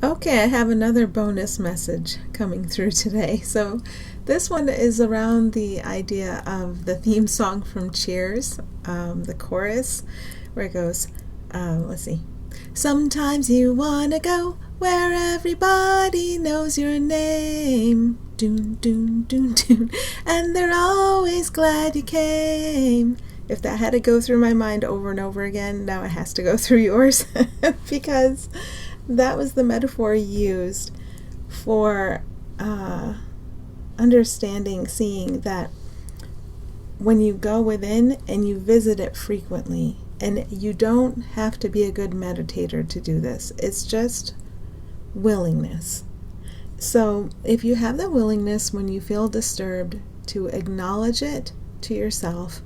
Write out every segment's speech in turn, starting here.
Okay, I have another bonus message coming through today. So, this one is around the idea of the theme song from Cheers, the chorus, where it goes, let's see. Sometimes you wanna go where everybody knows your name. Doon, doon, doon, doon. And they're always glad you came. If that had to go through my mind over and over again, now it has to go through yours because that was the metaphor used for understanding, seeing that when you go within and you visit it frequently, and you don't have to be a good meditator to do this, it's just willingness. So if you have the willingness when you feel disturbed to acknowledge it to yourself,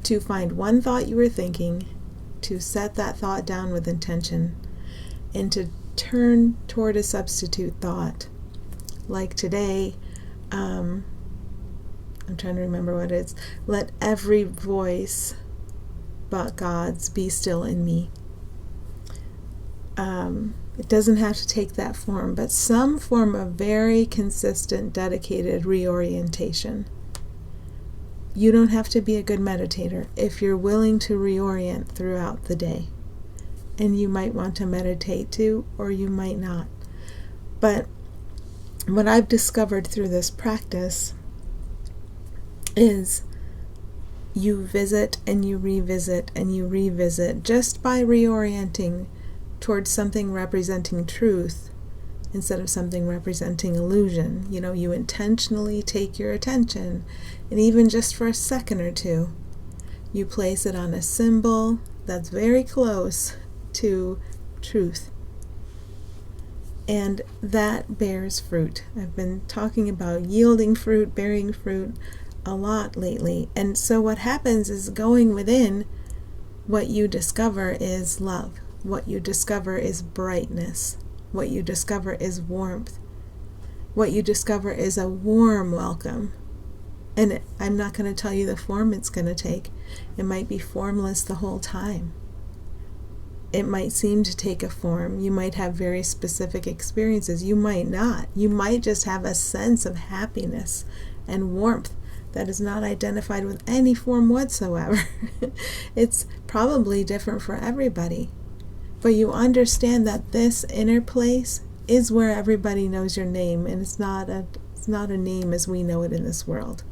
to find one thought you were thinking, to set that thought down with intention, and to turn toward a substitute thought. Like today, I'm trying to remember what it is. Let every voice but God's be still in me. It doesn't have to take that form, but some form of very consistent, dedicated reorientation. You don't have to be a good meditator if you're willing to reorient throughout the day. And you might want to meditate too, or you might not. But what I've discovered through this practice is you visit and you revisit and you revisit just by reorienting towards something representing truth instead of something representing illusion. You know, you intentionally take your attention, and even just for a second or two, you place it on a symbol that's very close to truth. And that bears fruit. I've been talking about yielding fruit, bearing fruit a lot lately. And so what happens is, going within, what you discover is love. What you discover is brightness. What you discover is warmth. What you discover is a warm welcome. And I'm not going to tell you the form it's going to take. It might be formless the whole time. It might seem to take a form. You might have very specific experiences. You might not. You might just have a sense of happiness and warmth that is not identified with any form whatsoever. It's probably different for everybody. But you understand that this inner place is where everybody knows your name, and it's not a name as we know it in this world.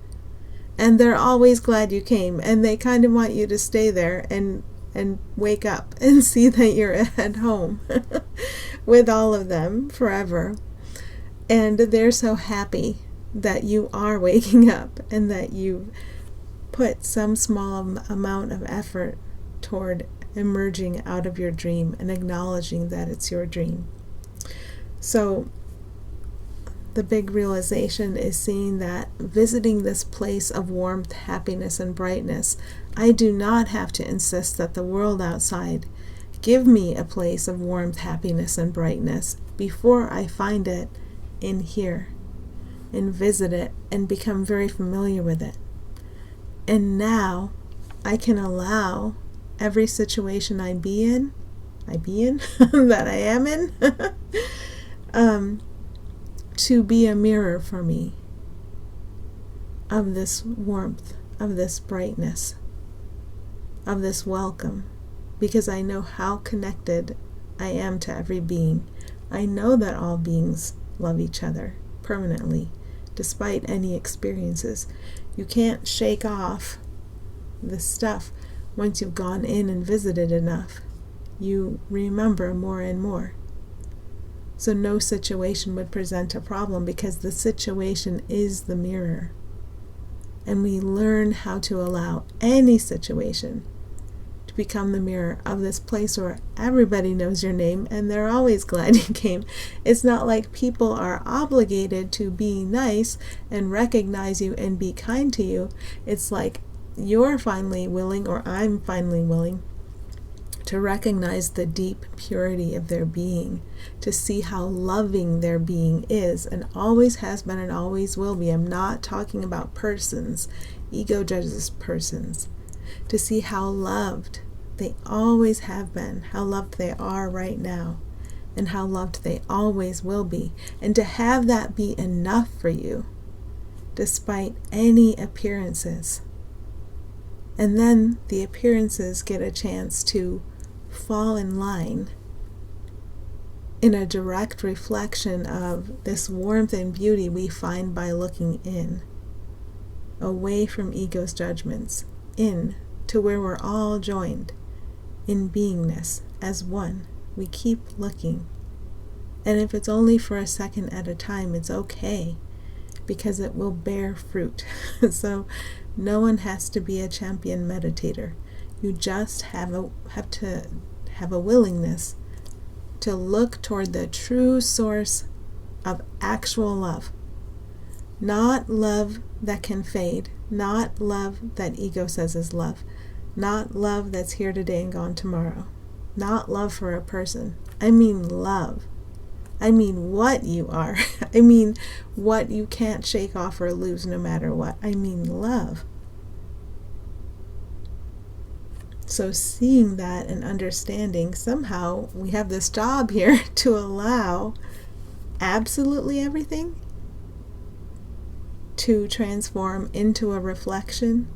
And they're always glad you came, and they kind of want you to stay there and wake up and see that you're at home with all of them forever. And they're so happy that you are waking up and that you put some small amount of effort toward emerging out of your dream and acknowledging that it's your dream. So the big realization is seeing that visiting this place of warmth, happiness, and brightness, I do not have to insist that the world outside give me a place of warmth, happiness, and brightness before I find it in here and visit it and become very familiar with it. And now I can allow every situation I be in, that I am in, to be a mirror for me of this warmth, of this brightness, of this welcome, because I know how connected I am to every being. I know that all beings love each other permanently, despite any experiences. You can't shake off this stuff once you've gone in and visited enough. You remember more and more. So no situation would present a problem because the situation is the mirror. And we learn how to allow any situation to become the mirror of this place where everybody knows your name and they're always glad you came. It's not like people are obligated to be nice and recognize you and be kind to you. It's like you're finally willing, or I'm finally willing, to recognize the deep purity of their being, to see how loving their being is and always has been and always will be. I'm not talking about persons. Ego judges persons. To see how loved they always have been, how loved they are right now, and how loved they always will be, and to have that be enough for you despite any appearances. And then the appearances get a chance to fall in line in a direct reflection of this warmth and beauty we find by looking in, away from ego's judgments, in to where we're all joined in beingness as one. We keep looking. And if it's only for a second at a time, it's okay, because it will bear fruit. So no one has to be a champion meditator. You just have to have a willingness to look toward the true source of actual love. Not love that can fade, not love that ego says is love, not love that's here today and gone tomorrow, not love for a person. I mean love. I mean what you are. I mean what you can't shake off or lose no matter what. I mean love. So seeing that and understanding, somehow we have this job here to allow absolutely everything to transform into a reflection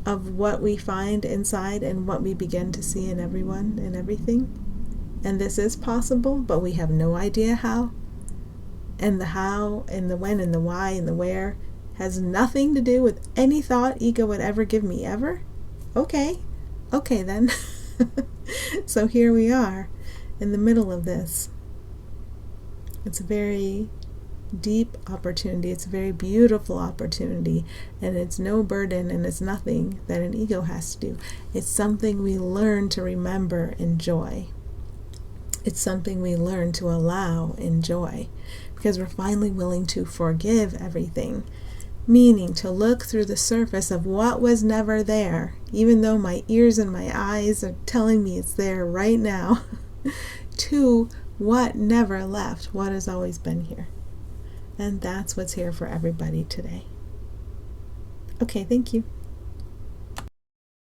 of what we find inside and what we begin to see in everyone and everything. And this is possible, but we have no idea how. And the how and the when and the why and the where has nothing to do with any thought ego would ever give me ever. Okay then. So here we are in the middle of this. It's a very deep opportunity. It's a very beautiful opportunity, and it's no burden, and it's nothing that an ego has to do. It's something we learn to remember in joy. It's something we learn to allow in joy, because we're finally willing to forgive everything, meaning to look through the surface of what was never there, even though my ears and my eyes are telling me it's there right now, to what never left, what has always been here. And that's what's here for everybody today. Okay, thank you.